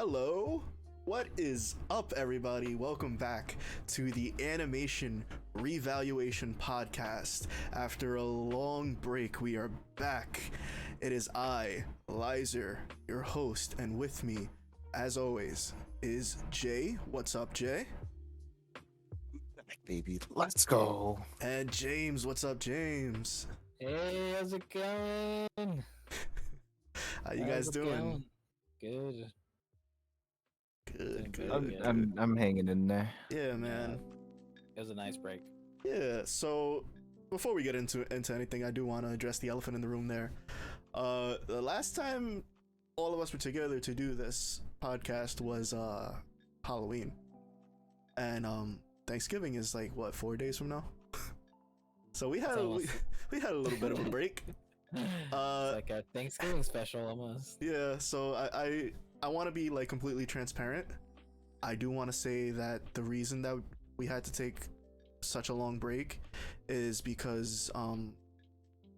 Hello, what is up, everybody? Welcome back to the Animation Revaluation podcast. After a long break, we are back. It is I, Lizer, your host, and with me, as always, is Jay. What's up, Jay? Baby, let's go. And James. What's up, James? Hey, how's it going? How you guys doing? Good. Good, good, I'm- good. I'm hanging in there. Yeah, man. It was a nice break. Yeah, so before we get into anything, I do want to address the elephant in the room there. The last time all of us were together to do this podcast was Halloween. And Thanksgiving is like what, 4 days from now? So we had we had a little bit of a break. It's like a Thanksgiving special almost. Yeah, so I want to be like completely transparent. I do want to say that the reason that we had to take such a long break is because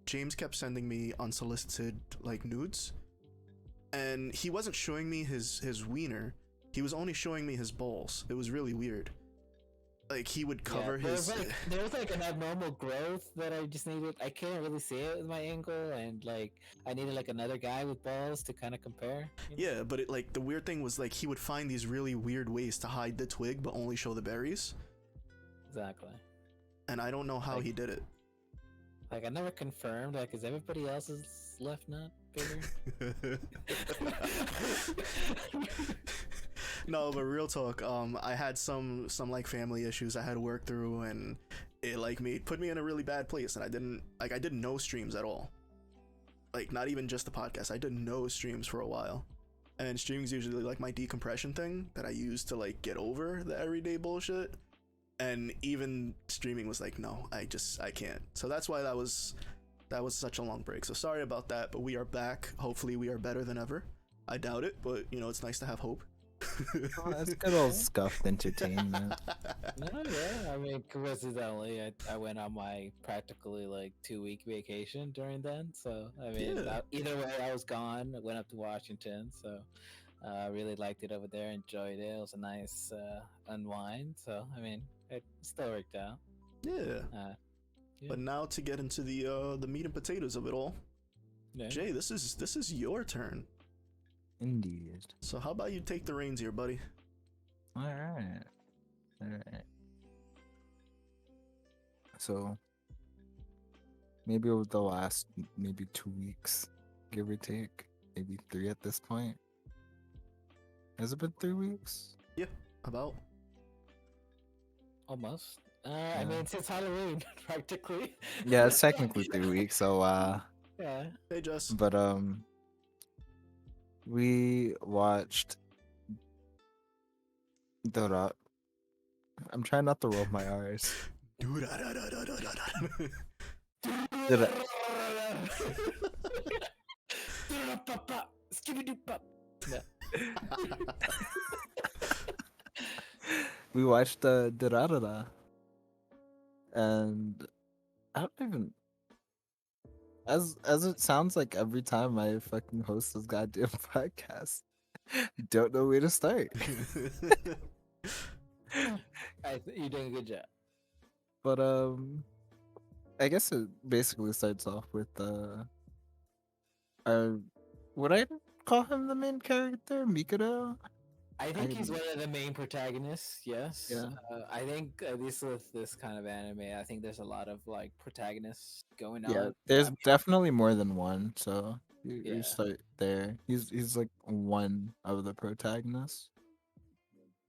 James kept sending me unsolicited like nudes, and he wasn't showing me his wiener. He was only showing me his balls. It was really weird. Like he would cover his. There was like an abnormal growth that I just needed. I couldn't really see it with my angle, and like I needed like another guy with balls to kind of compare. You know? Yeah, but it like the weird thing was like he would find these really weird ways to hide the twig but only show the berries. Exactly. And I don't know how Like- he did it. Like I never confirmed. Like, is everybody else's left nut bigger? No, but real talk, I had some like family issues I had to work through, and it like put me in a really bad place, and I didn't know streams at all. Like not even just the podcast. I didn't know streams for a while. And streaming's usually like my decompression thing that I use to like get over the everyday bullshit. And even streaming was like, no, I can't. So that's why that was such a long break. So sorry about that, but we are back. Hopefully we are better than ever. I doubt it, but you know, it's nice to have hope. Oh, that's good old scuffed entertainment. No, yeah. I mean, coincidentally, I went on my practically like 2-week vacation during then. So I mean, Yeah. either way, I was gone. I went up to Washington, so I really liked it over there. Enjoyed it. It was a nice unwind. So I mean, it still worked out. Yeah. Yeah. But now to get into the meat and potatoes of it all, Yeah. Jay, this is your turn. Indeed. So how about you take the reins here, buddy? All right. So maybe over the last maybe 2 weeks, give or take, maybe 3 at this point. Has it been 3 weeks? About Almost. I Yeah. mean, since Halloween, practically. Yeah, it's technically 3 weeks. So Yeah. hey Jess. but we watched Durarara. I'm trying not to roll my R's. Durarara. We watched Durarara. And I don't even as it sounds like every time I fucking host this goddamn podcast, I don't know where to start. You're doing a good job. But I guess it basically starts off with would I call him the main character, Mikado? I think he's I- one of the main protagonists. Yes. Yeah. I think at least with this kind of anime, I think there's a lot of like protagonists going Yeah, on. there's I mean, definitely more than one, so you Yeah. start there. He's like one of the protagonists.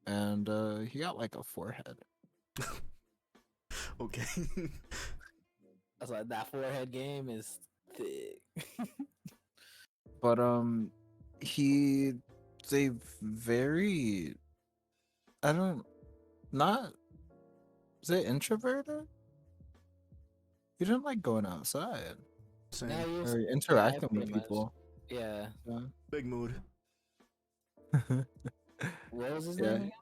And he got like a forehead. Okay. that's like that forehead game is thick. But he's a very I don't not is it introverted? He didn't like going outside Same. Now you're or interacting pretty with much. people. Yeah. Yeah. Big mood. What was his Yeah. name?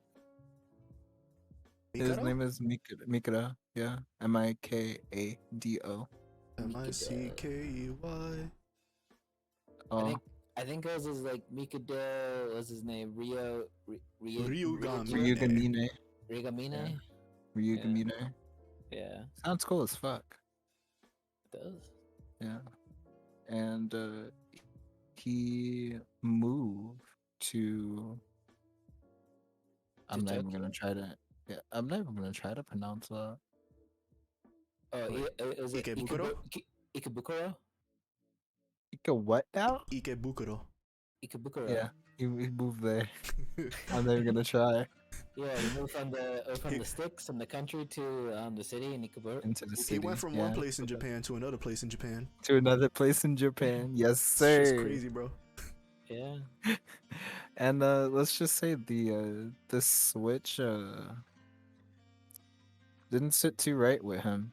Again? His Mikado? name is Mikado. Yeah. Mikado. Mickey. I think I think it was his like Mikado. What was his name? Ryugamine. Ryugamine. Rigamine. Ryugamine. Yeah, Sounds cool as fuck. it does. Yeah. And he moved to. I'm not even gonna try to. Yeah, I'm not even gonna try to pronounce that. Oh, is it Ikebukuro? Ikebukuro? You go what now? Ikebukuro. Ikebukuro. Yeah, he moved there. I'm not even gonna try Yeah, he moved from the sticks from the country to the city in Ikebukuro. into the city. He went from one place in Japan to another place in Japan. To another place in Japan. Yes, It's sir. just crazy, bro. Yeah. And let's just say the switch didn't sit too right with him.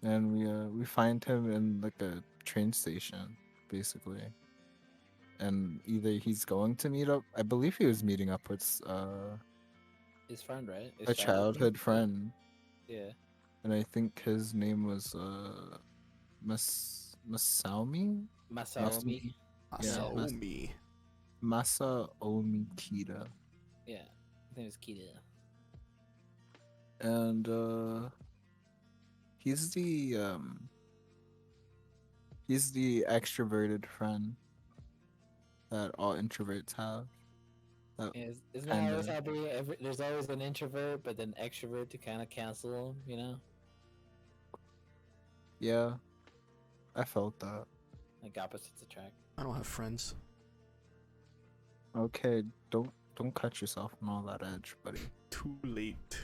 And we find him in like a train station, basically. And either he's going to meet up, I believe he was meeting up with His friend, right? a childhood friend. Yeah. And I think his name was Masaomi? Masaomi. Masaomi. Masaomi Keita. Yeah. His name is Keita. And he's the extroverted friend that all introverts have. Isn't that always how there's always an introvert, but then extrovert to kind of cancel him, you know? Yeah, I felt that. Like opposites attract. I don't have friends. Okay, don't cut yourself on all that edge, buddy. Too late.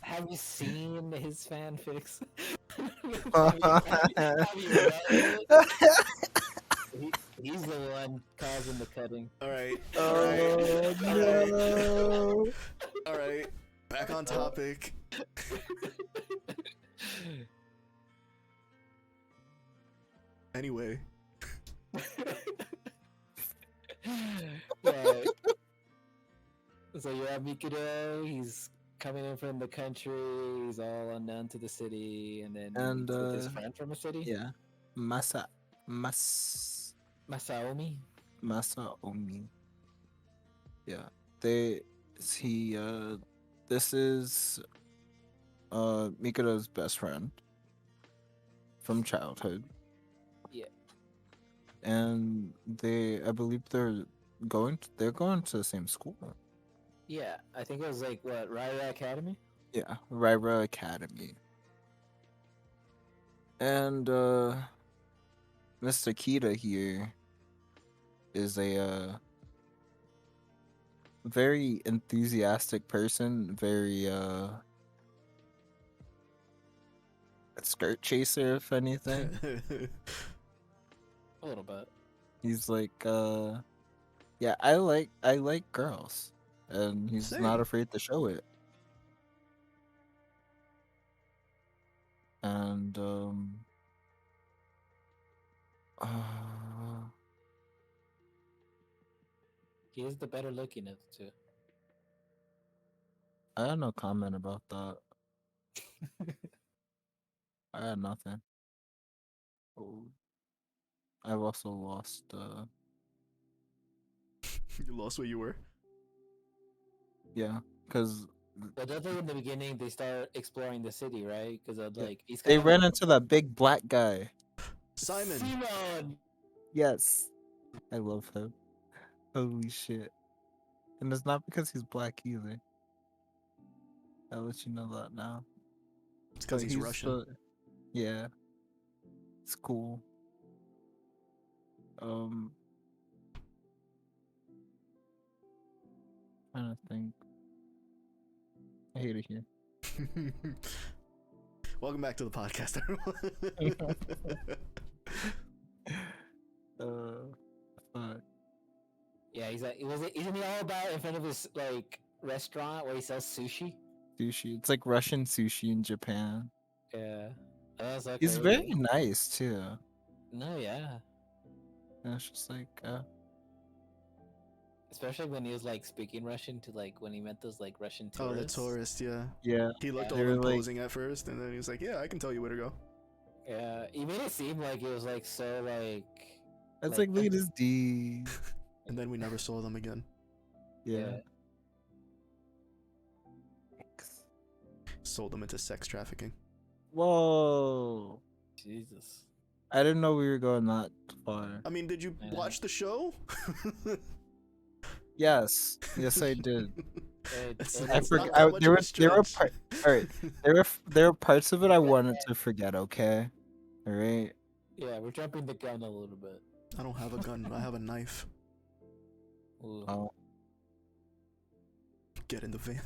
Have you seen his fanfics? He's the one causing the cutting. All right. Oh no! All right. Back on topic. Anyway. Right. So you have Mikado, he's coming in from the country, he's all unknown to the city, and then he meets with his friend from a city. Yeah, Masaomi. Yeah, this is Mikado's best friend from childhood. Yeah. And I believe they're going to the same school. Yeah, I think it was like what, Raya Academy? Yeah, Ryra Academy. And Mr. Keita here is a very enthusiastic person, very a skirt chaser if anything. A little bit. He's like yeah, I like girls, and he's Same. not afraid to show it. And He is the better looking of the two. I had no comment about that. I had nothing. Oh, I've also lost. You lost where you were. Yeah, because But definitely in the beginning, they start exploring the city, right? Because like he's they kind of ran into that big black guy. Simon. Simon. Yes, I love him. Holy shit! And it's not because he's black either. I'll let you know that now. It's because he's Russian. Yeah, it's cool. Trying to think. I hate it here. Welcome back to the podcast, everyone. Fuck. Yeah, he's like, isn't he all about in front of his like restaurant where he sells sushi? Sushi. It's like Russian sushi in Japan. Yeah, that's so He's crazy. very nice too. No, yeah. And it's just like, Especially when he was like speaking Russian to like when he met those like Russian Oh, tourists. the tourist, yeah. yeah. He looked Yeah. all They were like- imposing at first, and then he was like, "Yeah, I can tell you where to go." Yeah, he made it seem like it was like so like It's Like, like, look at this D. And then we never saw them again. Yeah. Sold them into sex trafficking. Whoa. Jesus. I didn't know we were going that far. I mean, did you I know. watch the show? Yes. Yes, I did. It's, I I it's not forgot. that much of a stretch. Alright. There were parts of it I wanted to forget, okay? Alright. Yeah, we're jumping the gun a little bit. I don't have a gun. I have a knife. Ooh. Oh. Get in the van.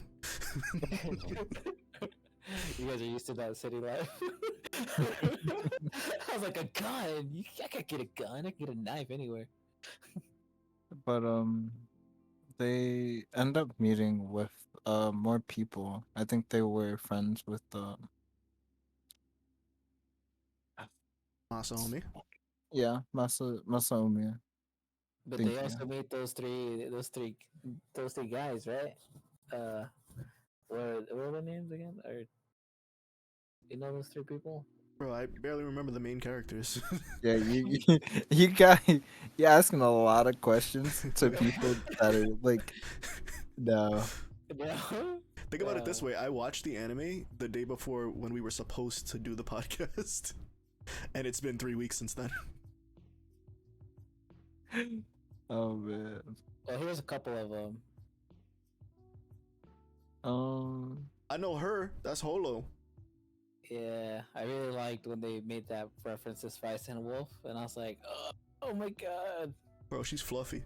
You guys are used to that city life. I was like, a gun? I can't get a gun. I can get a knife anywhere. But they end up meeting with more people. I think they were friends with Masaomi. yeah, Masaomi. But Thank they you. also meet those three guys, right? Uh, what are their names again? Or you know those three people? Bro, I barely remember the main characters. Yeah, you got you're asking a lot of questions to people that are like no. Yeah. Think about it this way. I watched the anime the day before when we were supposed to do the podcast. And it's been 3 weeks since then. Oh man. Well, here's a couple of them. I know her. That's Holo. Yeah, I really liked when they made that reference to Spice and Wolf, and I was like, oh my god, Bro, she's fluffy.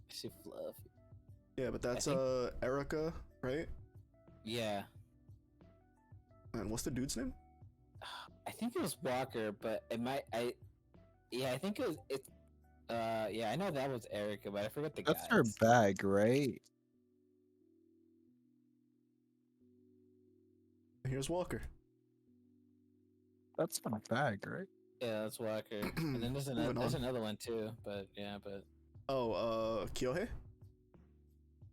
she fluffy. Yeah, but that's think- Erica, right? Yeah, And what's the dude's name? I think it was Walker, but it might. I think it was. Yeah, I know that was Erica, but I forgot the That's guys. her bag, right? And here's Walker. That's her bag, right? Yeah, that's Walker. And then there's Moving on. another one too, but yeah, but Oh, Kyohei?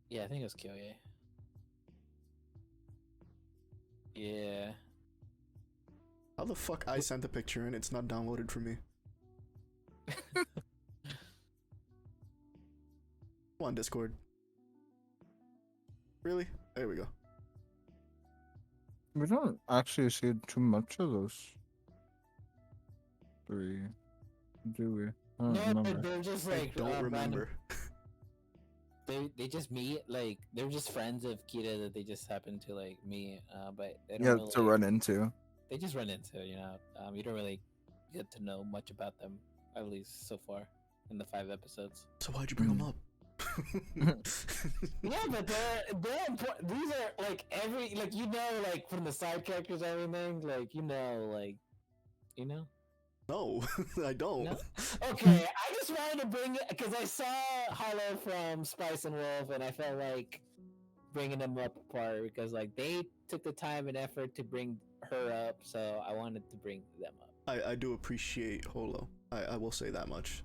yeah, I think it was Kyoye. Yeah. How the fuck I sent a picture and it's not downloaded for me? Come on, Discord. Really? There we go. We don't actually see too much of those three, do we? I don't No, remember. they're just I like don't random- remember. They just meet, like they're just friends of Keita that they just happen to like meet, but they don't Yeah, really, to run into. they just run into, you know. You don't really get to know much about them, at least so far in the 5 episodes. So why'd you bring them up? Yeah, but they're important. These are like like from the side characters, everything, like you know. No, I don't. No? Okay, I just wanted to bring it because I saw Hollow from Spice and Wolf, and I felt like bringing them up apart because like they took the time and effort to bring her up, so I wanted to bring them up. I do appreciate Holo. I will say that much.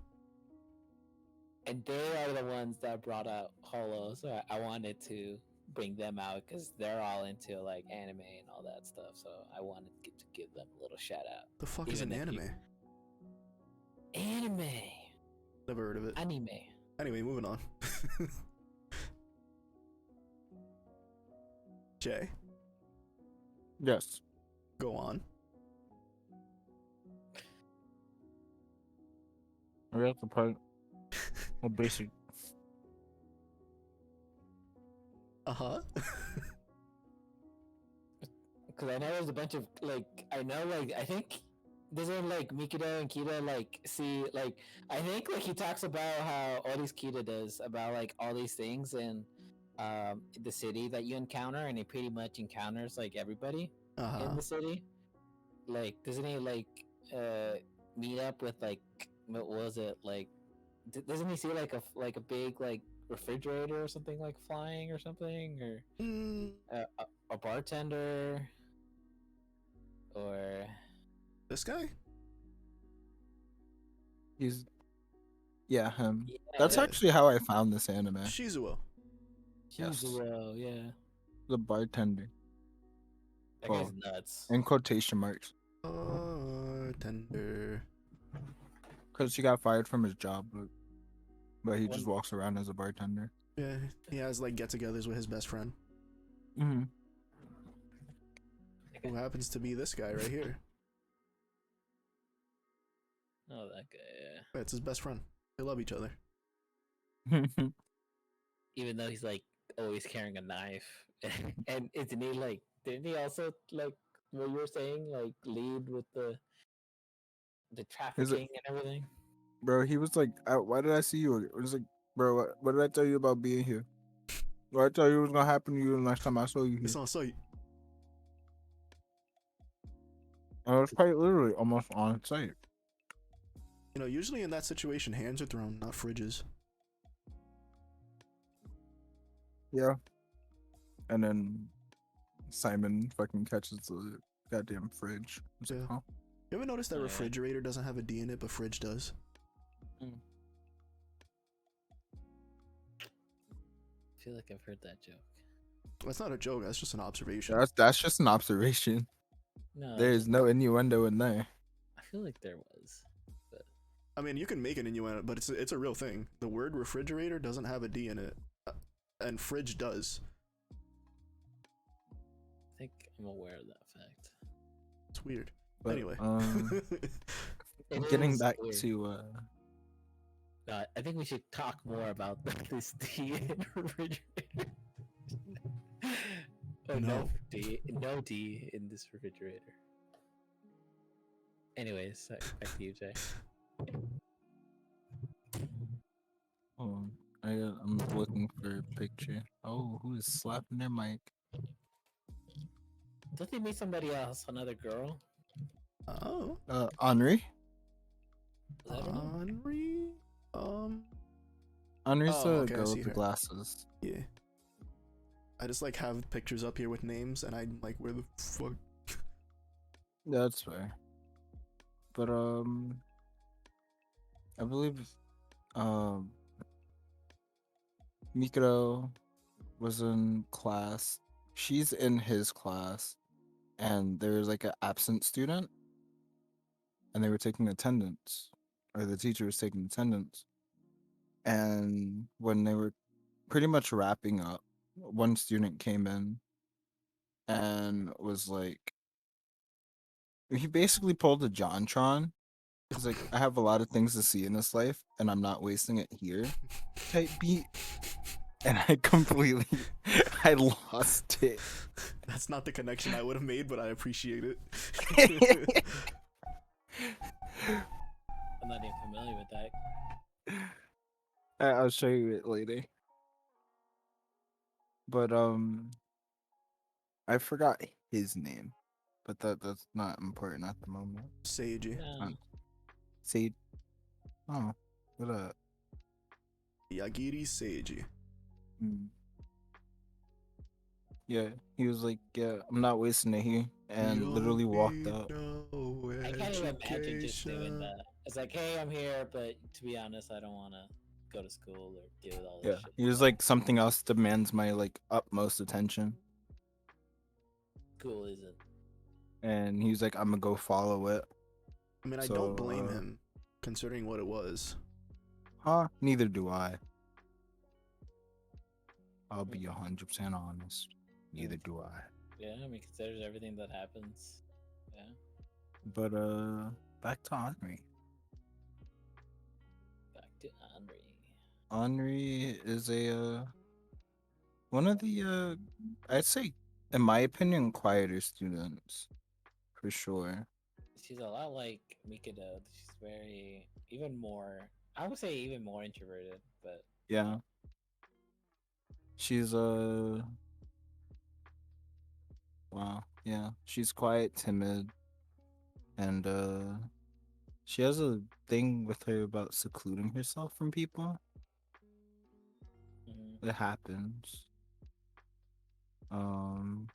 And they are the ones that brought out Hollow, so I wanted to bring them out because they're all into like anime and all that stuff. So I wanted to give them a little shout out. The fuck is an Even if you- anime? Anime, Never heard of it. anime. Anyway, moving on. Jay, Yes. go on. We're at the part of basic. Uh-huh. Because I know there's a bunch of I think doesn't like Mikado and Kita like see like I think like he talks about how all these Kita does about like all these things in the city that you encounter, and he pretty much encounters like everybody Uh-huh. in the city. Like doesn't he like meet up with like what was it like? Doesn't he see like a big like refrigerator or something like flying or something, or Mm, a bartender, or this guy? He's yeah, him. yeah, That's Yeah. actually how I found this anime. Shizuo. yes. Shizuo, yeah, The bartender. that Well, guy's nuts. In quotation marks. Bartender. because he got fired from his job, but he just One- walks around as a bartender. Yeah, he has like get-togethers with his best friend, Mm-hmm. who happens to be this guy right here. Oh, that guy. Yeah. It's his best friend. They love each other. Even though he's like always carrying a knife, and isn't he like? Didn't he also like what you were saying, like lead with the Is it, trafficking and everything? bro? He was like, "Why did I see you?" It was like, "Bro, what did I tell you about being here? What did I tell you was gonna happen to you the next time I saw you here?" It's on site. And it was quite literally almost on site. You know, usually in that situation, hands are thrown, not fridges. Yeah. And then Simon fucking catches the goddamn fridge. I was like, Yeah. huh? You ever notice that Oh, yeah. refrigerator doesn't have a D in it, but fridge does? I feel like I've heard that joke. That's not a joke. That's just an observation. That's just an observation. No, There is no innuendo in there. I feel like there was, but I mean, you can make an innuendo, but it's a real thing. The word refrigerator doesn't have a D in it, and fridge does. I think I'm aware of that fact. It's weird. But, Anyway, It getting is back weird. to I think we should talk more about this D in refrigerator. Oh, No. no D in this refrigerator. Anyways, back to you, Jay. I'm looking for a picture. Oh, who is slapping their mic? Don't they meet somebody else, another girl? Oh, Henri? Is that her name? Henri. Henri's Oh, the okay, I girl see with the her. glasses. Yeah. I just like have pictures up here with names, and I'm like, where the fuck? Yeah, that's fair. But I believe Mikado was in class. She's in his class, and there's like an absent student, and they were taking attendance, or the teacher was taking attendance. And when they were pretty much wrapping up, one student came in and was like, he basically pulled a JonTron. He's like, I have a lot of things to see in this life, and I'm not wasting it here. Type beat. And I completely, I lost it. That's not the connection I would have made, but I appreciate it. I'm not even familiar with that. I'll show you it later. But I forgot his name, but that's not important at the moment. Seiji. No. See, oh, what up? Yagiri Seiji. Yeah, he was like, yeah, I'm not wasting it here, and literally walked out. I can't even imagine just doing that. It's like, hey, I'm here, but to be honest, I don't want to go to school or deal with all this Yeah, shit. he was like, something else demands my like utmost attention, School isn't. and he was like, I'm gonna go follow it. I mean, I So, don't blame him, considering what it was. Huh? Neither do I. I'll be 100% honest. Neither do I. Yeah, I mean, considers everything that happens. Yeah. But back to Henri. Back to Henri. Henri is a one of the I'd say, in my opinion, quieter students for sure. She's a lot like Mikado. She's very, even more, I would say even more introverted, but Yeah. She's wow, yeah. She's quiet, timid, and she has a thing with her about secluding herself from people. mhm. It happens. Um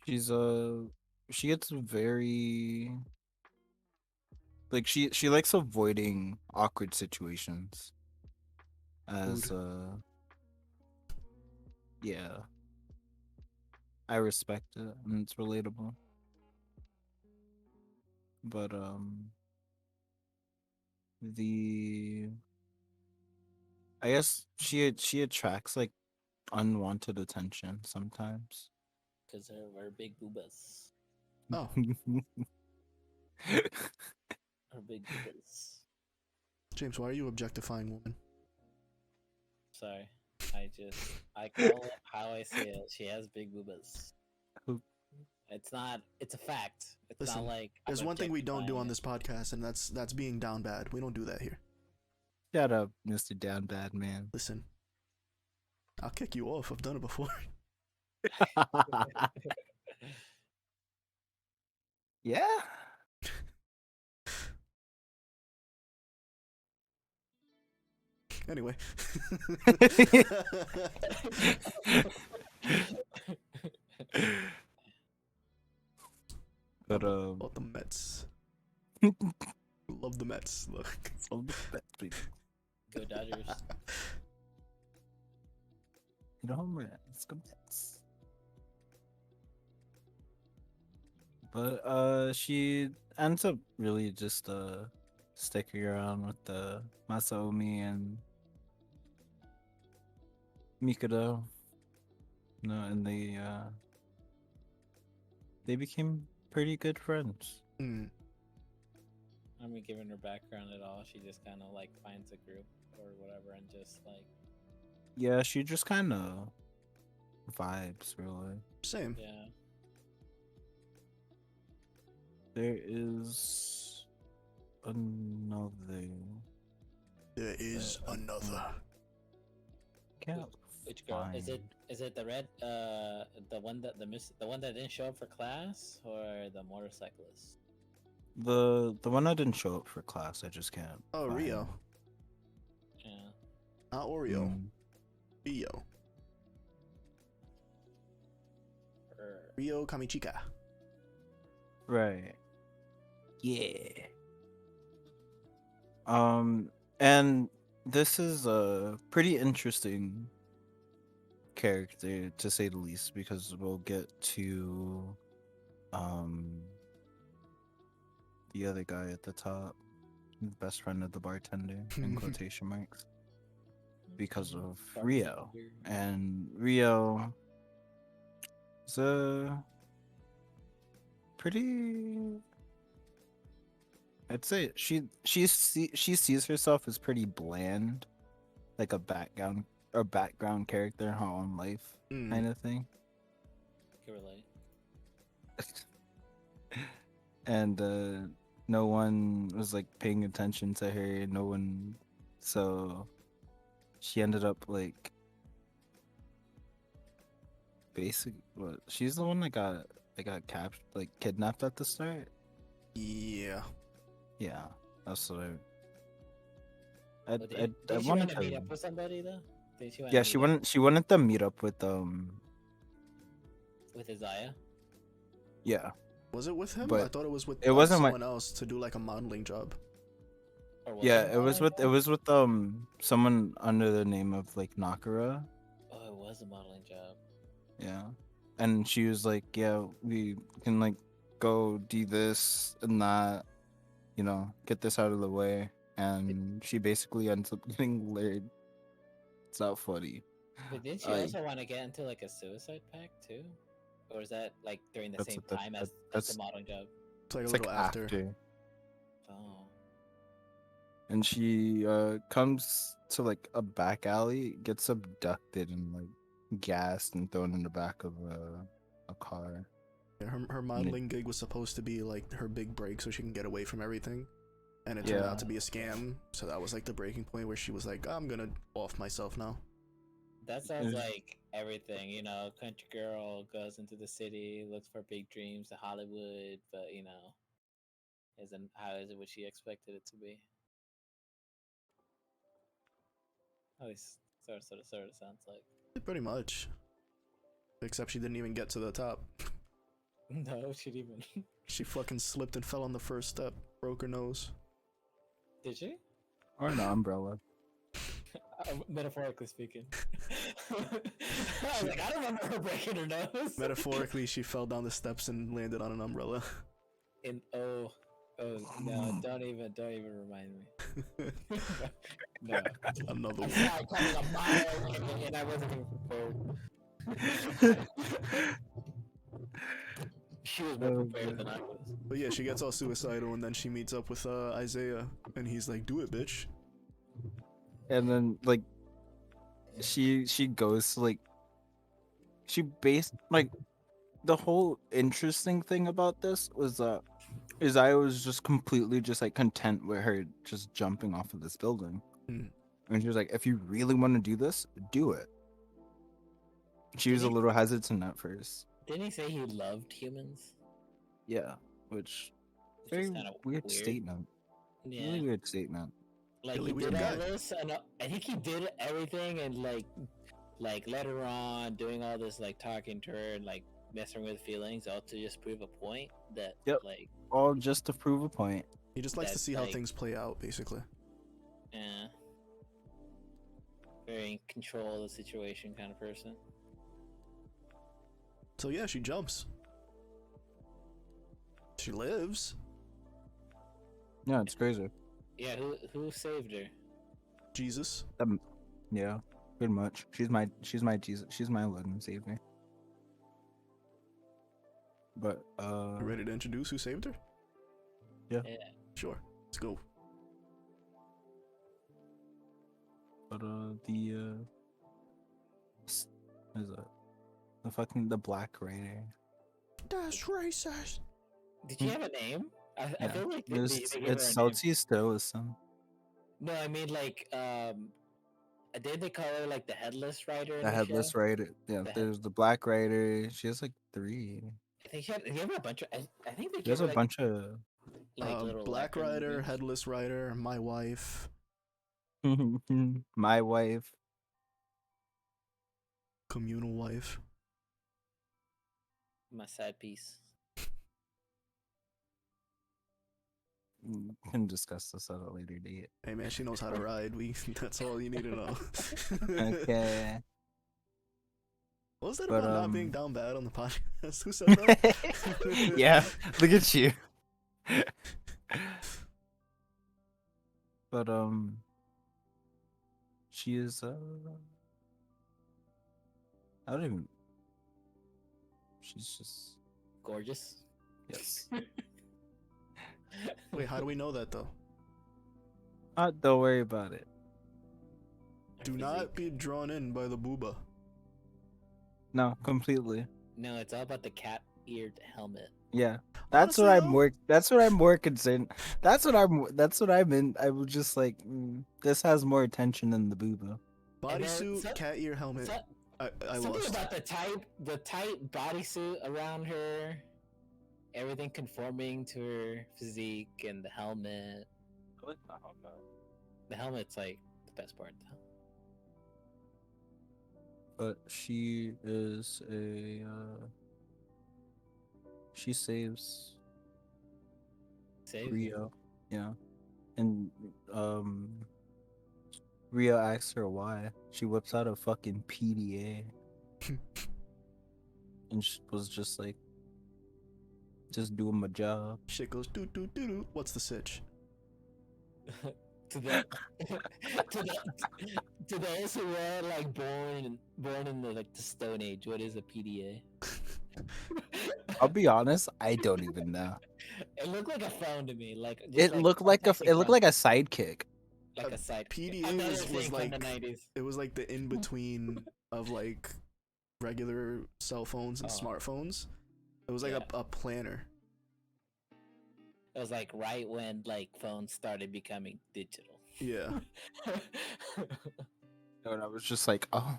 she's she gets very like she likes avoiding awkward situations as yeah, I respect it and it's relatable. but the I guess she attracts like unwanted attention sometimes. Because of her big boobas. Oh, Her big boobas. James, why are you objectifying women? Sorry. I call it how I say it. She has big boobas. Who- It's not, it's a fact. It's Listen, not like. There's I'm one thing we don't do objectifying on it. this podcast, and that's being down bad. We don't do that here. Shut up, Mr. Down Bad Man. Listen, I'll kick you off. I've done it before. Yeah. Anyway. But About the Mets. Love the Mets. Look. Go Dodgers. Hit a home run. Let's go Mets. But she ends up really just sticking around with the Masaomi and Mikado. No, and they became pretty good friends. Mm. I mean, given her background at all, she just kind of like finds a group or whatever and just like. Yeah, she just kind of vibes really. Same. Yeah. There is another. There is another. Can't Which girl is it? find- Is it the red? The one that the one that didn't show up for class, or the motorcyclist? The one that didn't show up for class. I just can't. Oh, find. Rio. Yeah. Not Oreo. Mm. Rio. Or, Rio Kamichika. Right. Yeah. And this is a pretty interesting character to say the least, because we'll get to the other guy at the top, the best friend of the bartender in quotation marks, because of Rio. And Rio is a pretty, I'd say she sees herself as pretty bland, like a background character in her own life Mm. kind of thing. can relate. And no one was like paying attention to her. No one, so she ended up like what? She's the one that got kidnapped at the start. Yeah. Yeah, that's what I But did she wanted want to to. meet up with somebody though? Did she? Yeah, she wanted to meet up with with Isaiah. yeah. Was it with him? But I thought it was with it wasn't someone else to do like a modeling job. Or Yeah, it it was with someone under the name of like Nakara. Oh, it was a modeling job. Yeah. And she was like, yeah, we can like go do this and that, get this out of the way. And she basically ends up getting laid. It's not funny. But didn't she I- also want to get into like a suicide pact too? Or is that like during the That's same what time as the that's modeling job? It's like a it's little like after. Oh. And she comes to like a back alley, gets abducted and like gassed and thrown in the back of a car. Yeah, her modeling gig was supposed to be like her big break so she can get away from everything. And it turned Yeah. out to be a scam. So that was like the breaking point where she was like, I'm gonna off myself now. That sounds Yeah. like everything, country girl goes into the city, looks for big dreams to Hollywood, but isn't how is it what she expected it to be? At least sort of sounds like. Pretty much. Except she didn't even get to the top. No, she didn't even. She fucking slipped and fell on the first step, broke her nose. Did she? Or an umbrella. Metaphorically speaking. I was like, I don't remember her breaking her nose. Metaphorically, she fell down the steps and landed on an umbrella. Oh no! Don't even remind me. No, Another I one. saw it coming a mile away, and I wasn't even prepared. She was more Oh, prepared God. than I was. But yeah, she gets all suicidal, and then she meets up with Isaiah, and he's like, "Do it, bitch." And then like she goes to like she based like the whole interesting thing about this was that is I was just completely just like content with her just jumping off of this building. Mm. And she was like, if you really want to do this, do it. She was a Didn't little hesitant at first. Didn't he say he loved humans? Yeah. Which Which very is kind of weird weird. statement. Yeah, Really weird statement. like Really he weird did all guy. this, and I think he did everything, and like led her on, doing all this, like talking to her and like messing with feelings, all to just prove a point that Yep. like All just to prove a point. He just likes to that see how like things play out, basically. yeah, very in control of the situation kind of person. So yeah, she jumps. She lives. Yeah, it's crazy. Yeah, who saved her? Jesus. Yeah, pretty much. She's my Jesus. She's my Lord and Savior. But You ready to introduce who saved her? Yeah. Sure. Let's go. But what is it? The fucking the Black Rider. That's racist. Did she have a name? I Yeah. feel like It's they gave her a name. Salty Stoicism. No, I mean like did they call her like the headless rider in The the Headless show? Rider. Yeah, The head- there's the Black Rider. She has like 3. I think she had. They gave her a bunch of. I think they gave There's her a like bunch of little Black acronyms. Rider, Headless Rider, My Wife, My Wife. Communal Wife. My sad piece. We can discuss this at a later date. Hey man, she knows how to ride. That's all you need to know. Okay. What was that But, about not being down bad on the podcast? Who said that? Yeah, look at you. But she is I don't even. She's just Gorgeous. yes. Wait, how do we know that though? Don't worry about it. Do not be drawn in by the booba. No, completely. No, it's all about the cat-eared helmet. Yeah, that's Honestly, what I'm though, more. That's what I'm more concerned. That's what I'm in. I was just like, this has more attention than the booba. bodysuit, cat ear helmet. I Something lost. about the tight bodysuit around her, everything conforming to her physique, and the helmet. The helmet's like the best part. But she is a. She saves Save Rio. Yeah, and Rio asks her why. She whips out a fucking PDA. And she was just like, just doing my job. Shit goes doo doo doo doo. What's the sitch? to the to those who were like born in the like the Stone Age. What is a PDA? I'll be honest, I don't even know. It looked like a phone to me. Like It looked like a sidekick. like a side. PDA was like the 90s. it was like the in between of like regular cell phones and smartphones. It was like a planner. It was like right when like phones started becoming digital. Yeah. And I was just like, oh.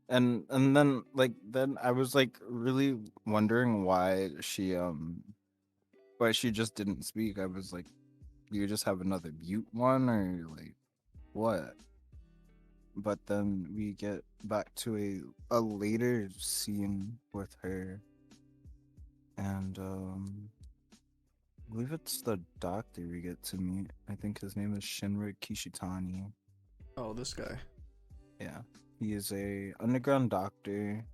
And then I was like really wondering why she just didn't speak. I was like, do you just have another mute one or like what? But then we get back to a later scene with her, and I believe it's the doctor we get to meet. I think his name is Shinra Kishitani. Oh, this guy. Yeah, he is a underground doctor,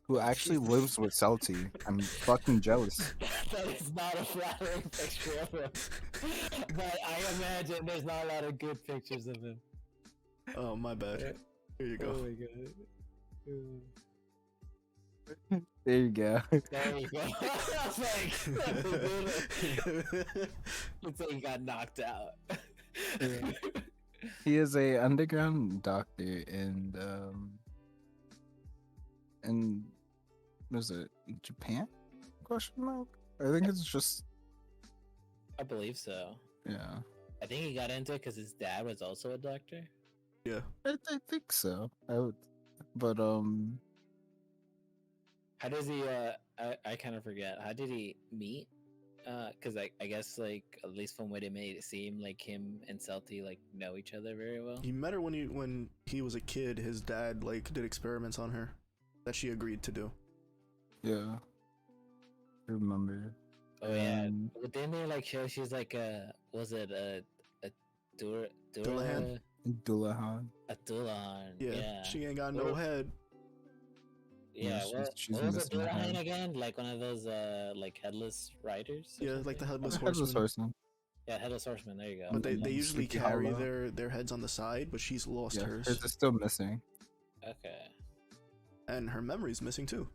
who actually lives with Salty. I'm fucking jealous. That is not a flattering picture of him. But I imagine there's not a lot of good pictures of him. Oh, my bad. Here you Oh go. my god. There you go. There you go. I was like, looks like he got knocked out. Yeah. He is a underground doctor in was it Japan? Question mark. I think it's just I believe so. yeah. I think he got into it because his dad was also a doctor. Yeah. I think so. I would, but How does he? I kind of forget. How did he meet? Because I guess like at least from what it made it seem like him and Celty like know each other very well. He met her when he was a kid. His dad like did experiments on her that she agreed to do. yeah. I remember. Oh yeah, but didn't they like show she's like was it a Dullahan? Dullahan. A Dullahan? Yeah. Yeah. She ain't got no head. Yeah, Yeah, she's what was a missing a Dullahan hand. again? Like one of those like headless riders? Or Yeah, like the something? headless Headless horseman. horseman. Yeah, headless horseman. There you go. But they And usually Sleepy carry Hollow. their heads on the side, but she's lost Yeah, hers. hers is still missing. Okay. And her memory's missing too.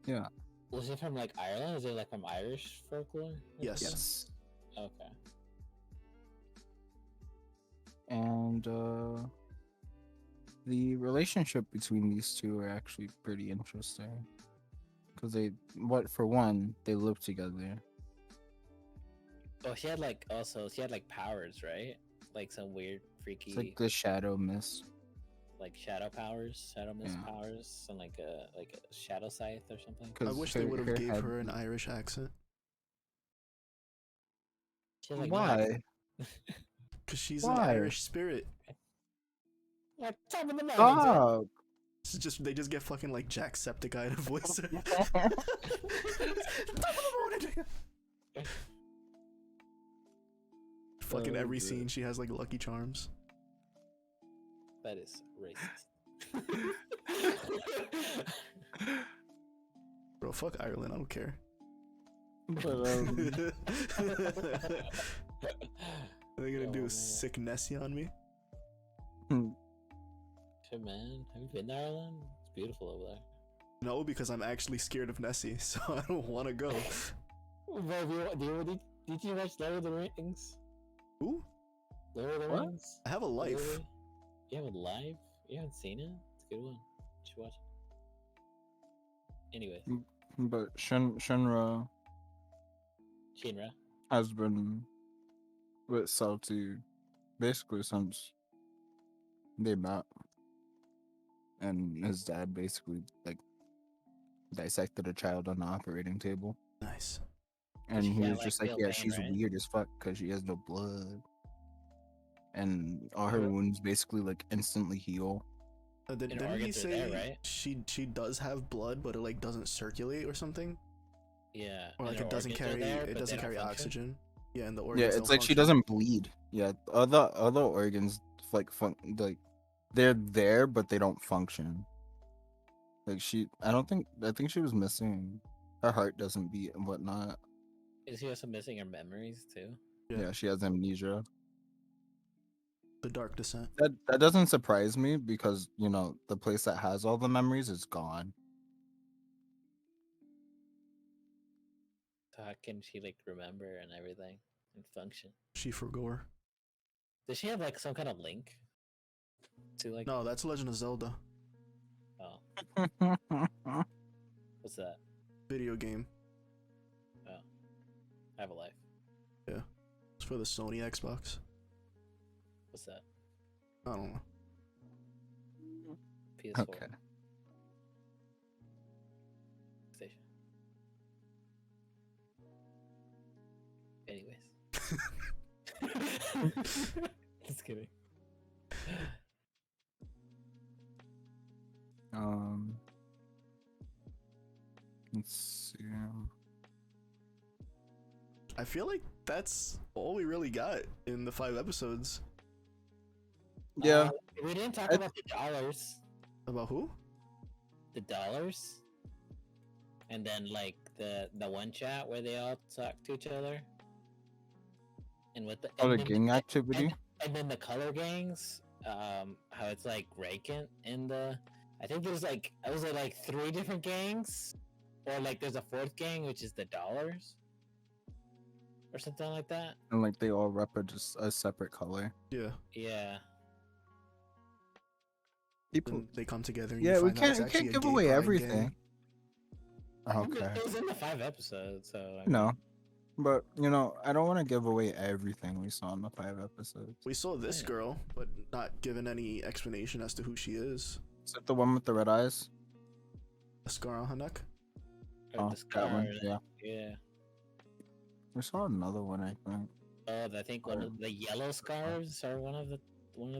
Yeah. Was it from like Ireland? Is it like from Irish folklore? Yes. Yes. Okay. And the relationship between these two are actually pretty interesting. Because for one, they live together. Oh, she had like powers, right? Like some weird, freaky, It's like the shadow mist. like shadow powers, shadow mist Yeah. powers, and like a shadow scythe or something. I wish they would have gave head- her an Irish accent. She had, like, Why? Cause she's Why? an Irish spirit. Like top of the mountain. Stop! They just get fucking like Jacksepticeye to voice her. Fucking Oh, every good. scene she has like Lucky Charms. That is racist. Bro, fuck Ireland, I don't care. But Are they gonna Oh, do man. sick Nessie on me? Shit, man. Have you been to Ireland? It's beautiful over there. No, because I'm actually scared of Nessie, so I don't want to go. Did you watch Lord of the Rings? Ooh, Lord of the What? Rings? I have a life. Really? You haven't live? You haven't seen it? It's a good one. You should watch it. Anyways, but Shinra Shinra. has been with Salty basically since they met. And his dad basically like dissected a child on the operating table. Nice. And she he can't, was like, just like, feel yeah, pain, she's right? weird as fuck because she has no blood. And all her Yeah. wounds basically like instantly heal. Didn't he organs are say there, right? she does have blood, but it like doesn't circulate or something, Yeah. or and like her it doesn't organs are carry there, it but they doesn't don't carry function? oxygen. Yeah, and the organs. Yeah, it's don't like she function. doesn't bleed. Yeah, other organs like like they're there but they don't function. Like I think she was missing. Her heart doesn't beat and whatnot. Is he also missing her memories too? Yeah. Yeah, she has amnesia. The Dark Descent. That doesn't surprise me because the place that has all the memories is gone. So how can she like remember and everything and function? She forgore. Does she have like some kind of link to like? No, that's Legend of Zelda Oh, what's that? video game. Oh, I have a life. It's for the Sony Xbox. What's that? I don't know. PS4. Okay. Station. Anyways. Just kidding. Let's see. I feel like that's all we really got in the 5 episodes. Yeah, We didn't talk I- about the dollars. About who? The dollars? and then like the one chat where they all talk to each other, and with the Oh, and the then, gang activity. and then the color gangs, how it's like ranked in the. I think there's like was it like 3 different gangs, or like there's a 4th gang which is the dollars, or something like that. And like they all rep just a separate color. Yeah. Yeah. People. And they come together and Yeah, you we find out it's can't actually a give gay away pride everything. gang. Okay. It was in the 5 episodes, so I mean, No, but I don't want to give away everything we saw in the 5 episodes. We saw this Yeah. girl, but not given any explanation as to who she is. Is it the one with the red eyes? A scar on her neck? or Oh, the that one. scars. Yeah, Yeah. we saw another one. I think. I think one of the yellow scarves are one of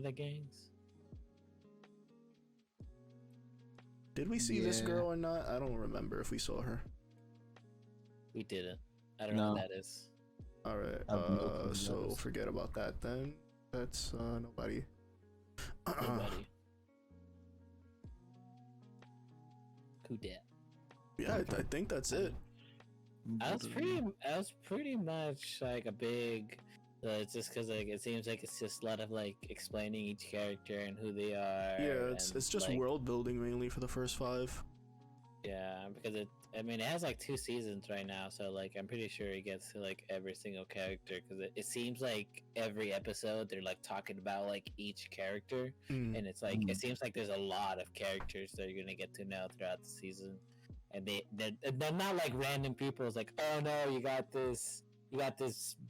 the gangs. Did we see this Yeah. girl or not? I don't remember if we saw her. We didn't. I don't know No. who that is. Alright, I have no clue who that so is. forget about that then. That's nobody. Nobody. Who did? Yeah, I think that's it. That was pretty much like a big. It's just because like it seems like it's just a lot of like explaining each character and who they are. Yeah, it's and, just like, world building mainly for the first 5. Yeah, because it has like 2 seasons right now, so like I'm pretty sure it gets to like every single character because it seems like every episode they're like talking about like each character, Mm. and it's like it seems like there's a lot of characters that you're gonna get to know throughout the season, and they're not like random people. It's like, oh no, you got this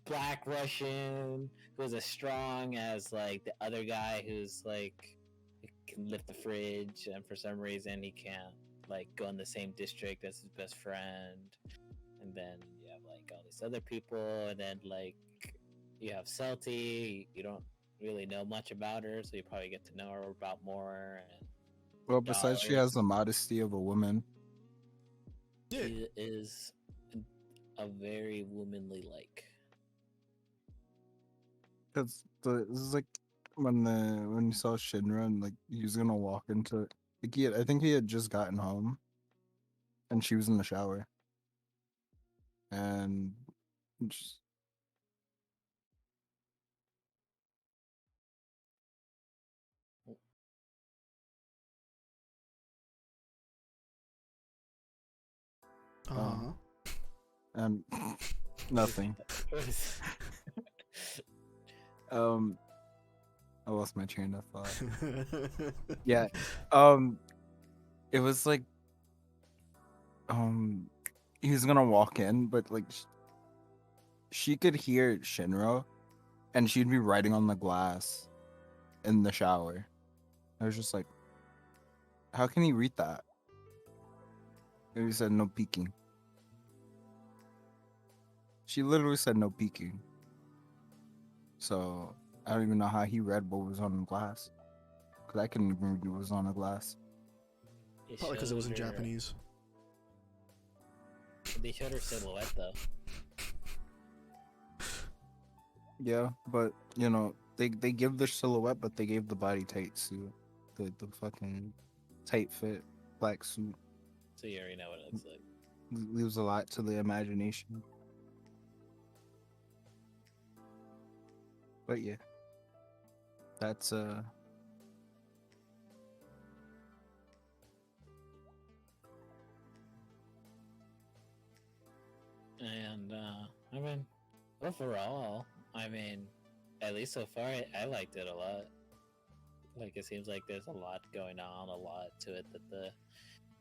black Russian who's as strong as like the other guy who's like can lift the fridge, and for some reason he can't like go in the same district as his best friend. And then you have like all these other people, and then like you have Celty. You don't really know much about her, so you probably get to know her about more. And Well, besides she has the modesty of a woman. Yeah. she is a very womanly like. Because this is like when you saw Shinra and like he was gonna walk into like I think he had just gotten home, and she was in the shower, and just, Uh-huh. and nothing. I lost my train of thought. Yeah. It was like he was gonna walk in, but like she could hear Shinra, and she'd be writing on the glass in the shower. I was just like, how can he read that? And he said no peeking. She literally said no peeking. So I don't even know how he read what was on the glass, because I couldn't even read what was on the glass. Probably because it was in showed her- Japanese. They showed her silhouette though. Yeah, but they give the silhouette, but they gave the body tight suit, the fucking tight fit black suit. So you already know what it looks like. Leaves a lot to the imagination. But yeah, that's And I mean, overall, I mean, at least so far, I liked it a lot. Like, it seems like there's a lot going on, a lot to it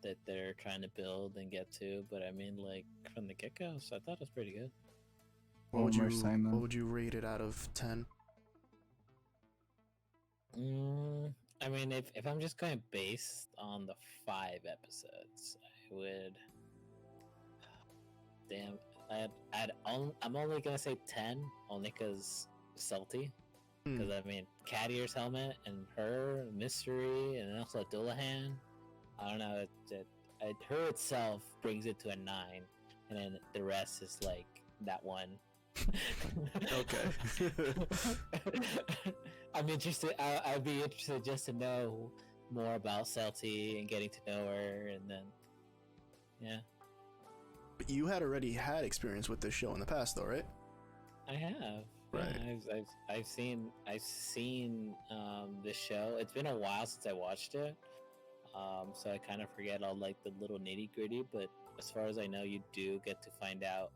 that they're trying to build and get to. But I mean, like from the get-go, so I thought it was pretty good. What Homer Simon. would you rate it out of 10? I mean, if I'm just going based on the 5 episodes, I would. Damn, I'm only gonna say 10, only because Salty. Because I mean, Cat Ear's helmet and her mystery, and then also Dullahan. I don't know. Her itself brings it to a 9, and then the rest is like that one. Okay. I'm interested. I'd be interested just to know more about Celty and getting to know her, and then yeah. But you had already had experience with this show in the past, though, right? I have. Right. Yeah, I've seen this show. It's been a while since I watched it, so I kind of forget all like the little nitty gritty. But as far as I know, you do get to find out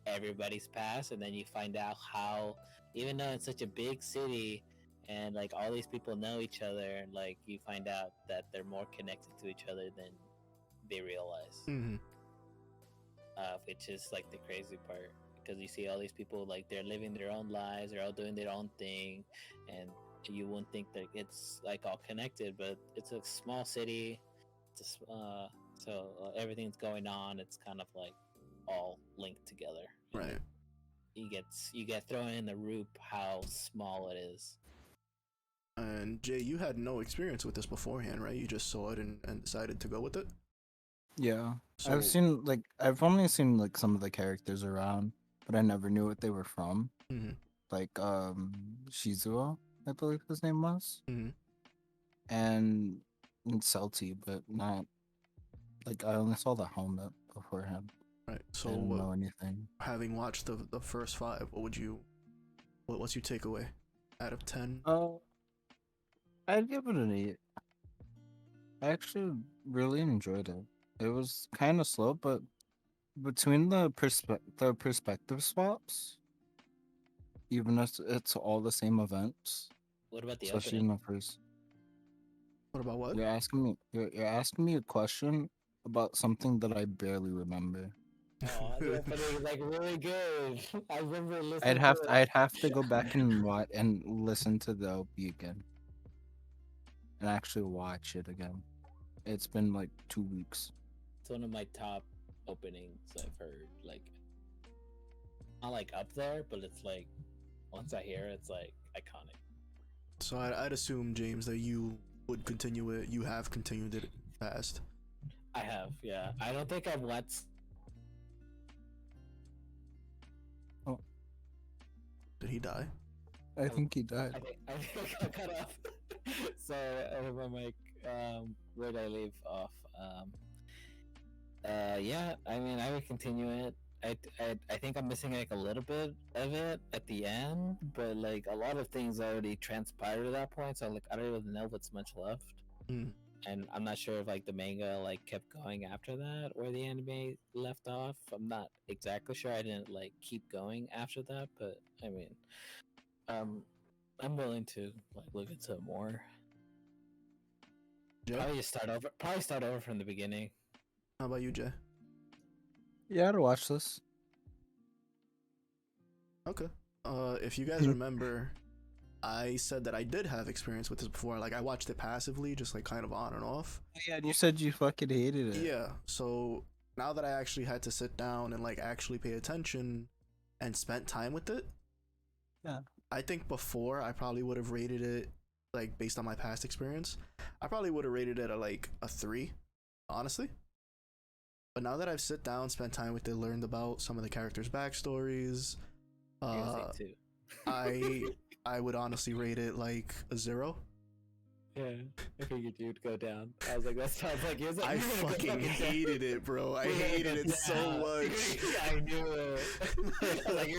everybody's past, and then you find out how, even though it's such a big city and like all these people know each other, like you find out that they're more connected to each other than they realize. Mm-hmm. Which is like the crazy part, because you see all these people like they're living their own lives, they're all doing their own thing, and you wouldn't think that it's like all connected, but it's a small city. So everything's going on. It's kind of like all linked together. Right. You get thrown in the loop how small it is. And Jay, you had no experience with this beforehand, right? You just saw it and decided to go with it. Yeah. So, I've only seen like some of the characters around, but I never knew what they were from. Mhm. Like Shizuo, I believe his name was. Mhm. And Celti, but not like I only saw the helmet beforehand. Right. So, I didn't know anything. having watched the first 5, what's your takeaway out of 10? I'd give it an 8. I actually really enjoyed it. It was kind of slow, but between the perspective swaps, even if it's all the same events, What about the especially opening? in the first. What about what? You're asking me a question about something that I barely remember. Oh, the opening is like really good. I remember listening to it. I'd have to go back and listen to the OP again and actually watch it again. It's been like 2 weeks. It's one of my top openings I've heard. Like, not like up there, but it's like once I hear it, it's like iconic. So I'd assume, James, that you would continue it. You have continued it past. I have, yeah. I don't think I've watched. Did he die? I think he died. I think I got cut off. So my mic. Where did I leave off? Yeah. I mean, I would continue it. I think I'm missing like a little bit of it at the end, but like a lot of things already transpired at that point. So like I don't even know what's much left. Mm. And I'm not sure if like the manga like kept going after that or the anime left off. I'm not exactly sure. I didn't like keep going after that, but I mean, I'm willing to like look into it more. Jay? Probably start over from the beginning. How about you, Jay? Yeah, I'd watch this. Okay. If you guys remember, I said that I did have experience with this before. Like, I watched it passively, just like kind of on and off. Yeah, and you said you fucking hated it. Yeah. So now that I actually had to sit down and like actually pay attention and spent time with it, Yeah. I think before I probably would have rated it, like based on my past experience, I probably would have rated it like a 3, honestly. But now that I've sit down, spent time with it, learned about some of the characters' backstories, You're gonna say 2. I would honestly rate it like a 0. Yeah, I figured you'd go down. I was like, that sounds like yours. I fucking hated it, bro. I hated it so much. I knew it. Like,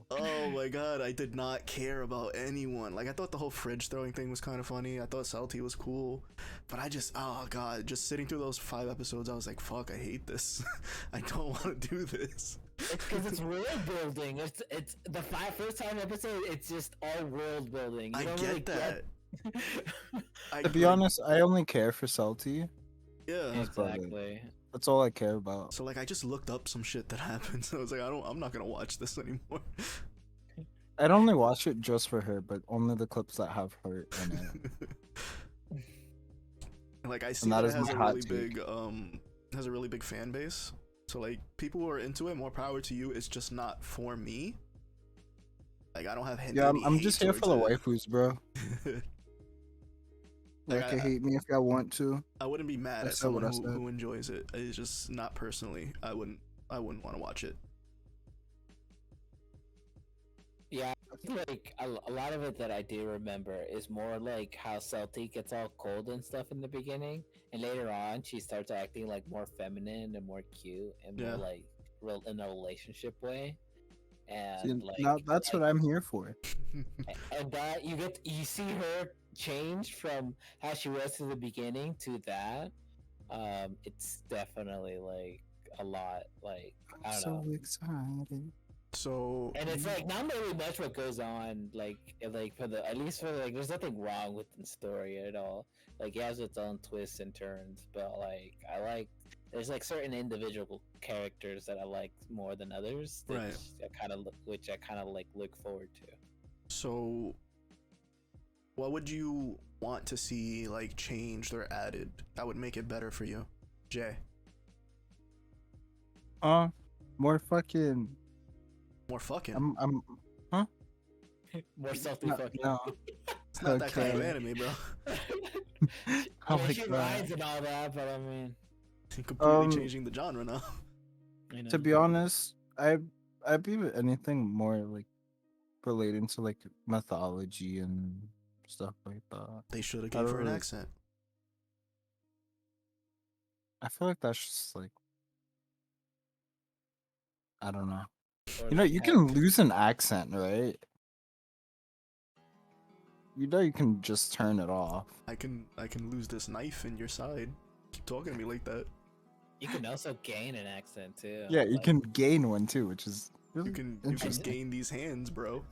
Oh my god, I did not care about anyone. Like, I thought the whole fridge throwing thing was kind of funny. I thought Celti was cool. But oh god, just sitting through those 5 episodes, I was like, fuck, I hate this. I don't want to do this. It's because it's world building. It's the first 5 episodes. It's just all world building. I get that. To be honest, I only care for Salty. Yeah, exactly. That's all I care about. So like, I just looked up some shit that happened. So I was like, I'm not gonna watch this anymore. I'd only watch it just for her, but only the clips that have her in it. Like, I see that it has a really big fan base. So like, people who are into it, more power to you. It's just not for me. Like, I don't have any. Yeah, I'm just here for the waifus, bro. Like, I hate me if y'all want to. I wouldn't be mad at someone who enjoys it. It's just not personally. I wouldn't want to watch it. Yeah, I feel like a lot of it that I do remember is more like how Celtic gets all cold and stuff in the beginning, and later on she starts acting like more feminine and more cute and more Yeah. like real in a relationship way, See, and now like that's what I'm here for. and that you see her change from how she was to the beginning to that. It's definitely like a lot. Like I don't know. So excited. So And it's like not really much what goes on, like for the at least for like there's nothing wrong with the story at all. Like it has its own twists and turns, but like I like there's like certain individual characters that I like more than others, Right. which I kind of like look forward to. so what would you want to see like changed or added that would make it better for you, Jay? More fucking. More fucking. I'm. More salty No, fucking. no. It's not that kind of okay. anime, bro. I Oh mean, my she God. rides and all that, but I mean, Completely changing the genre now. you know. To be honest, I'd be with anything more like relating to like mythology and stuff like that. They should have I gave don't her an really- accent. I feel like that's just like I don't know. Or You know, like you have- can lose an accent, right? You know, you can just turn it off. I can lose this knife in your side. Keep talking to me like that. You can also gain an accent too. Yeah, you like- can gain one too, which is really You can interesting. gain these hands, bro.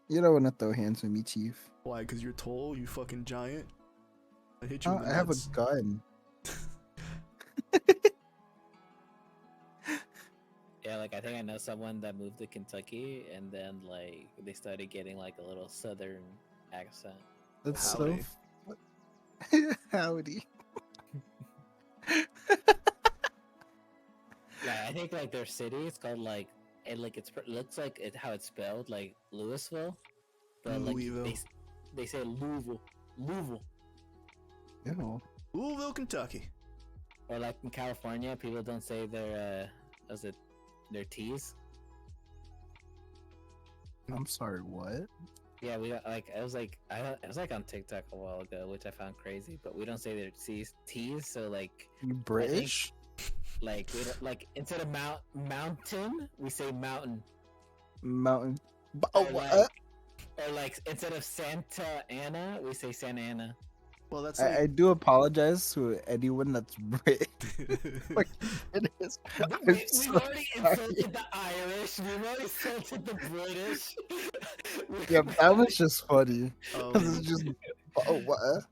You don't want to throw hands with me, Chief. Why? Because you're tall, you fucking giant. I hit you in the I have a nuts. gun. Yeah, like I think I know someone that moved to Kentucky and then like they started getting like a little southern accent. That's Howdy. so. Howdy. Like I think like their city is called like it like it looks like it how it's spelled like Louisville, but like Louisville. they say Louisville, Ew. Louisville, Kentucky. or like in California people don't say their was it their T's. I'm sorry, what? Yeah, we don't like. It was like it was like on TikTok a while ago, which I found crazy. But we don't say their T's, so like You British? like we don't, like instead of mountain, we say mountain. Mountain. Or Oh, like, or like instead of Santa Ana, we say Santa Ana. Well, that's I like. do apologize to anyone that's British. It is. We've already insulted the Irish. We've already insulted the British. Yeah, that was just funny. 'Cause um, it's just. Oh, what?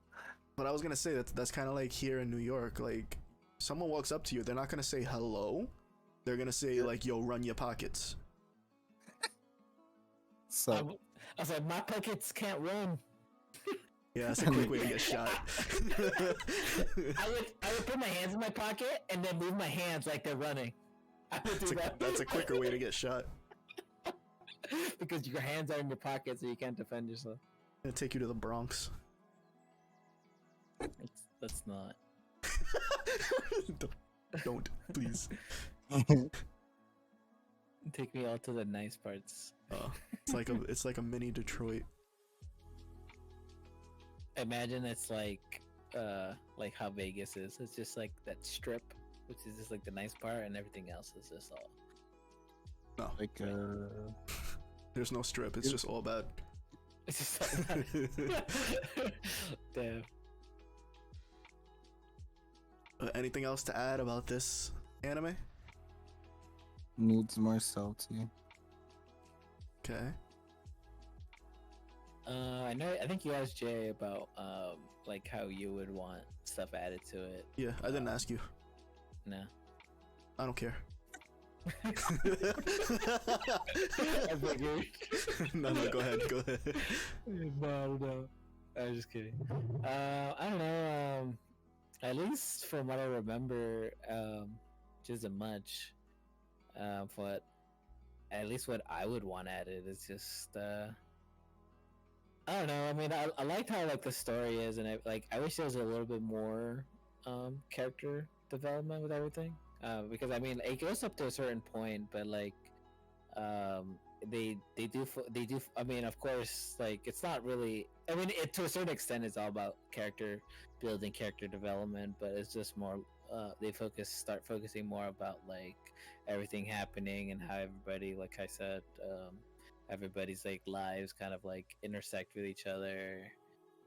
but I was gonna say that's kind of like here in New York. Like, someone walks up to you, they're not gonna say hello. They're gonna say like, "Yo, run your pockets." So, I was like, my pockets can't run. Yeah, that's a quick way to get shot. I would put my hands in my pocket and then move my hands like they're running. I would do that. That's a quicker way to get shot. Because your hands are in your pocket, so you can't defend yourself. Gonna take you to the Bronx. That's not. Don't, please. Take me all to the nice parts. It's like a mini Detroit. Imagine it's like how Vegas is. It's just like that strip, which is just like the nice part, and everything else is just all. No, like, there's no strip. It's just all bad. It's just all damn. Anything else to add about this anime? needs more salty. Okay. I know. I think you asked Jay about like how you would want stuff added to it. Yeah, I didn't ask you. No. I don't care. I figured. No, go ahead. Go ahead. No. I was just kidding. I don't know. At least from what I remember, which isn't much. But at least what I would want added is just I don't know. I mean, I liked how like the story is, and I wish there was a little bit more character development with everything. Because I mean, it goes up to a certain point, but like I mean, of course, like it's not really. I mean, to a certain extent, it's all about character building, character development, but it's just more. They start focusing more about like everything happening and how everybody, like I said, everybody's like lives kind of like intersect with each other,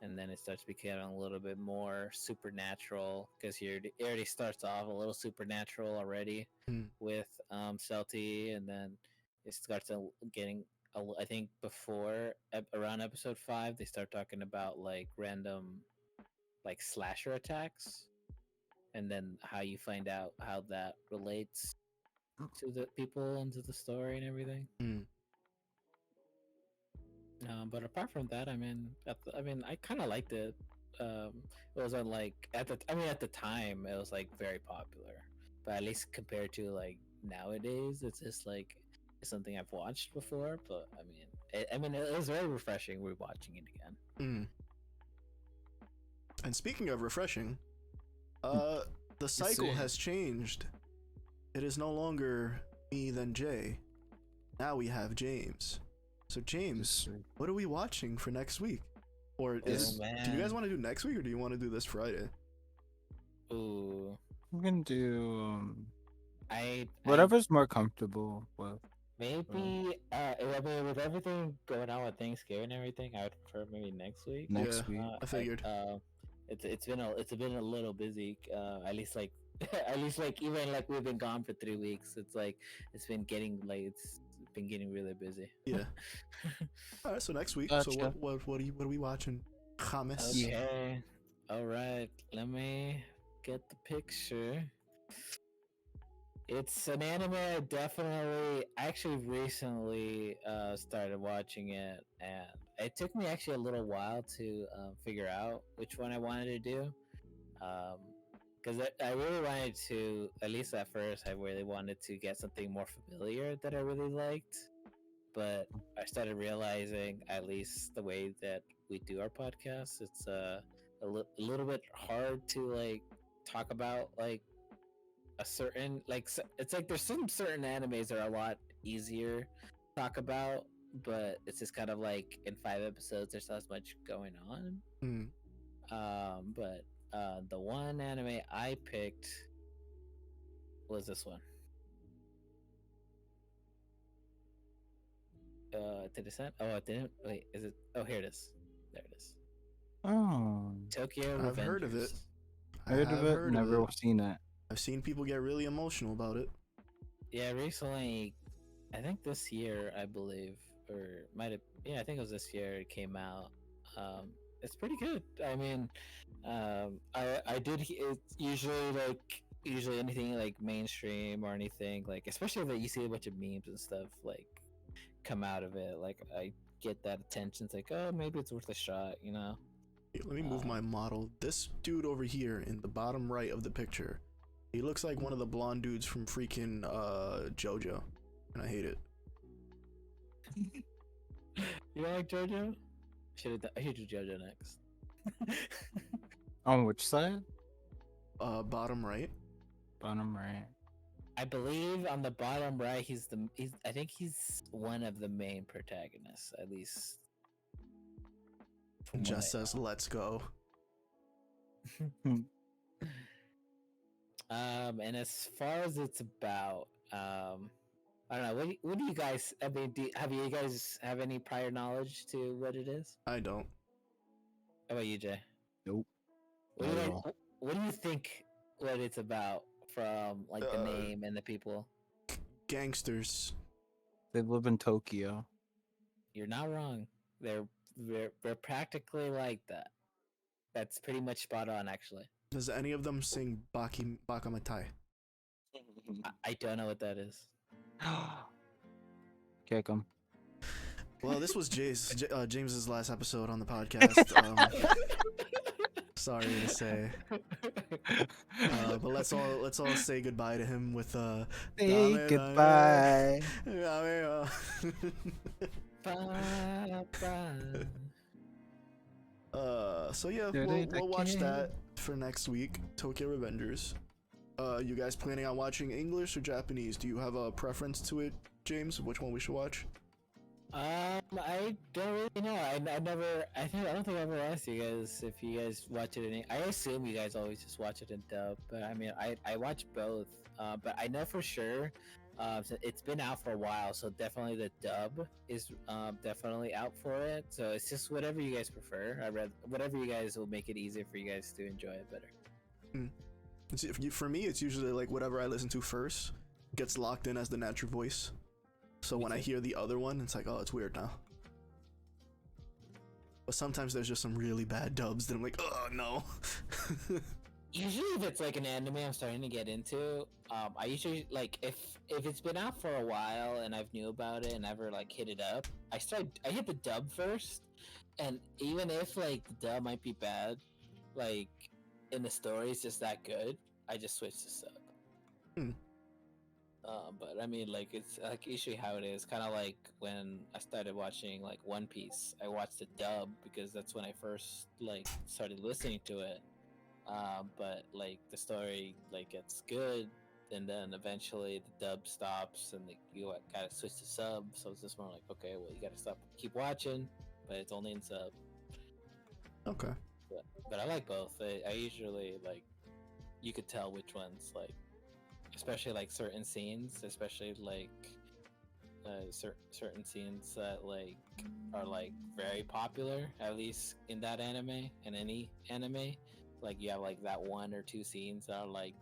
and then it starts becoming a little bit more supernatural because it already starts off a little supernatural already Mm. with Celti, and then it starts getting. I think before around episode 5, they start talking about like random like slasher attacks, and then how you find out how that relates to the people and to the story and everything. Mm. But apart from that, I mean, I kind of liked it. It wasn't like at the time, it was like very popular, but at least compared to like nowadays, it's just like it's something I've watched before. But I mean, it was very refreshing rewatching it again. Mm. And speaking of refreshing, the cycle see. has changed. It is no longer me then Jay. Now we have James. So James, what are we watching for next week? Or do you guys want to do next week, or do you want to do this Friday? Ooh, I'm gonna do I whatever's more comfortable with. maybe I mean, with everything going on with Thanksgiving and everything, I would prefer maybe next week. Next week. I figured. It's been a little busy. At least like at least like even like we've been gone for 3 weeks. It's been getting really busy. Yeah. All right. So next week. Gotcha. So what are we watching? James. Okay. All right. Let me get the picture. It's an anime I actually recently started watching it, and it took me actually a little while to figure out which one I wanted to do. Because I really wanted to, at least at first, I really wanted to get something more familiar that I really liked. But I started realizing, at least the way that we do our podcast, it's a little bit hard to like talk about like a certain like it's like there's some certain animes that are a lot easier to talk about, but it's just kind of like in 5 episodes there's not as much going on. Mm. But the one anime I picked was this one. Did it send? Oh, it didn't. Wait, is it? Oh, here it is. There it is. Oh, Tokyo Revengers. I've heard of it. heard of it. Never seen it. I've seen people get really emotional about it. Yeah, recently, I think this year, I believe, or might have. Yeah, I think it was this year it came out. It's pretty good. I mean, I did. It's usually anything like mainstream or anything like, especially that you see a bunch of memes and stuff like come out of it. Like I get that attention. It's like, oh, maybe it's worth a shot, you know. Let me move my model. This dude over here in the bottom right of the picture, he looks like one of the blonde dudes from freaking JoJo, and I hate it. You don't like JoJo? I should do JoJo next. On which side? Bottom right. Bottom right. I believe on the bottom right, I think he's one of the main protagonists, at least. It just says "Let's go." And as far as it's about, I don't know. What do you guys? I mean, have you guys have any prior knowledge to what it is? I don't. How about you, Jay? Nope. What do you think? What it's about from like the name and the people? Gangsters. They live in Tokyo. You're not wrong. They're practically like that. That's pretty much spot on, actually. Does any of them sing Bakamatai? I don't know what that is. Kick him. Well, this was James's last episode on the podcast. Sorry to say, but let's all say goodbye to him with Say goodbye. So yeah, we'll watch that for next week. Tokyo Revengers. You guys planning on watching English or Japanese? Do you have a preference to it, James? Which one we should watch? I don't really know. I never. I don't think I ever asked you guys if you guys watch it in. I assume you guys always just watch it in dub, but I mean, I watch both. But I know for sure. So it's been out for a while, so definitely the dub is definitely out for it. So it's just whatever you guys prefer. I read whatever you guys will make it easier for you guys to enjoy it better. For me, it's usually like whatever I listen to first gets locked in as the natural voice. So when I hear the other one, it's like, oh, it's weird now. But sometimes there's just some really bad dubs that I'm like, oh no. Usually, if it's like an anime I'm starting to get into, I usually like if it's been out for a while and I've knew about it and never like hit it up, I hit the dub first, and even if like the dub might be bad, like and the story's just that good, I just switch to sub. Hmm. But I mean, like it's like usually how it is. Kind of like when I started watching like One Piece, I watched the dub because that's when I first like started listening to it. But like the story like gets good, and then eventually the dub stops, and like, you gotta switch to sub. So it's just more like, okay, well you gotta stop, keep watching, but it's only in sub. Okay. But I like both. I usually like, you could tell which ones like, especially like certain scenes, especially like certain scenes that like are like very popular, at least in that anime and any anime. Like you have like that one or two scenes that are like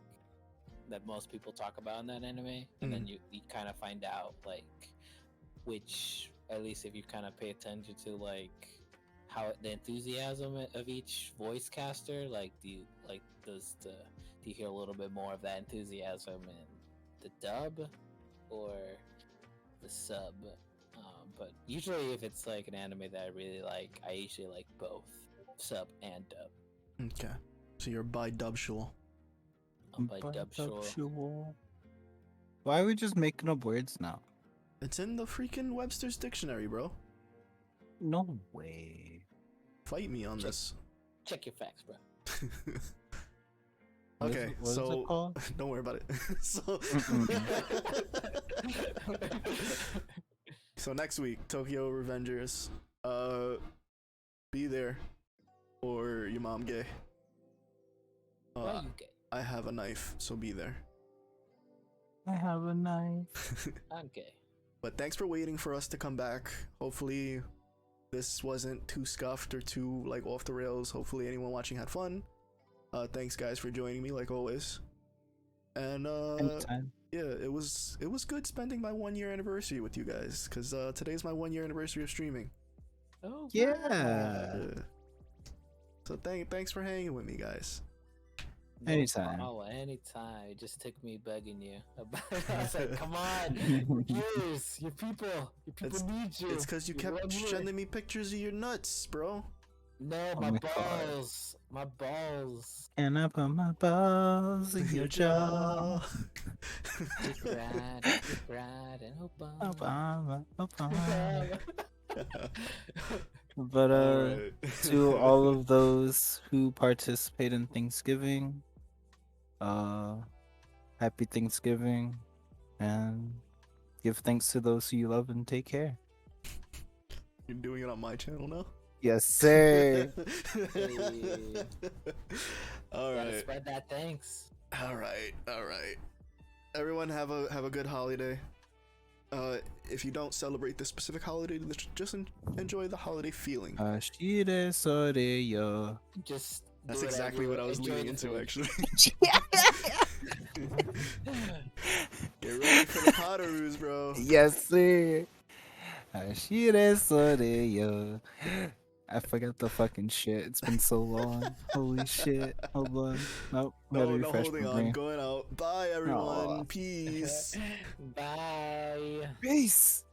that most people talk about in that anime, and then you kind of find out like which, at least if you kind of pay attention to like how the enthusiasm of each voice caster, like do you hear a little bit more of that enthusiasm in the dub or the sub? But usually if it's like an anime that I really like, I usually like both sub and dub. Okay. So you're bi-dubsual. I'm by dubsual. Why are we just making up words now? It's in the freaking Webster's dictionary, bro. No way. Fight me on this. Check your facts, bro. Okay, what is it so called? don't worry about it. So next week, Tokyo Revengers. Be there, or your mom gay. Why you gay? I have a knife, so be there. I have a knife. I'm gay. But thanks for waiting for us to come back. Hopefully, this wasn't too scuffed or too like off the rails. Hopefully, anyone watching had fun. Thanks guys for joining me like always. And Anytime. yeah, it was good spending my 1 year anniversary with you guys, because today's my 1 year anniversary of streaming. Oh Yeah. Yeah. So thanks for hanging with me, guys. no Anytime. problem, anytime. It just took me begging you. I was like, come on, your people need you. It's because you kept love me. sending me pictures of your nuts, bro. No, Oh my my God. balls, my balls. And I put my balls in your jaw. Dick ride, and Obama, Obama. Obama. But Alright. to all of those who participate in Thanksgiving, happy Thanksgiving, and give thanks to those who you love and take care. You're doing it on my channel now? Yes, sir. Hey. All Gotta right. spread that thanks. All right. Everyone have a good holiday. If you don't celebrate this specific holiday, just enjoy the holiday feeling. Ashire soreyo. Just That's do exactly what I was enjoy leading the into, food. actually. Get ready for the Potteroos, bro. Yes, sir. Ashire soreyo. I forgot the fucking shit. It's been so long. Holy shit. Hold on. Nope. Gotta No, refresh holding my on. brain. Going out. Bye, everyone. Aw. Peace. Bye. Peace.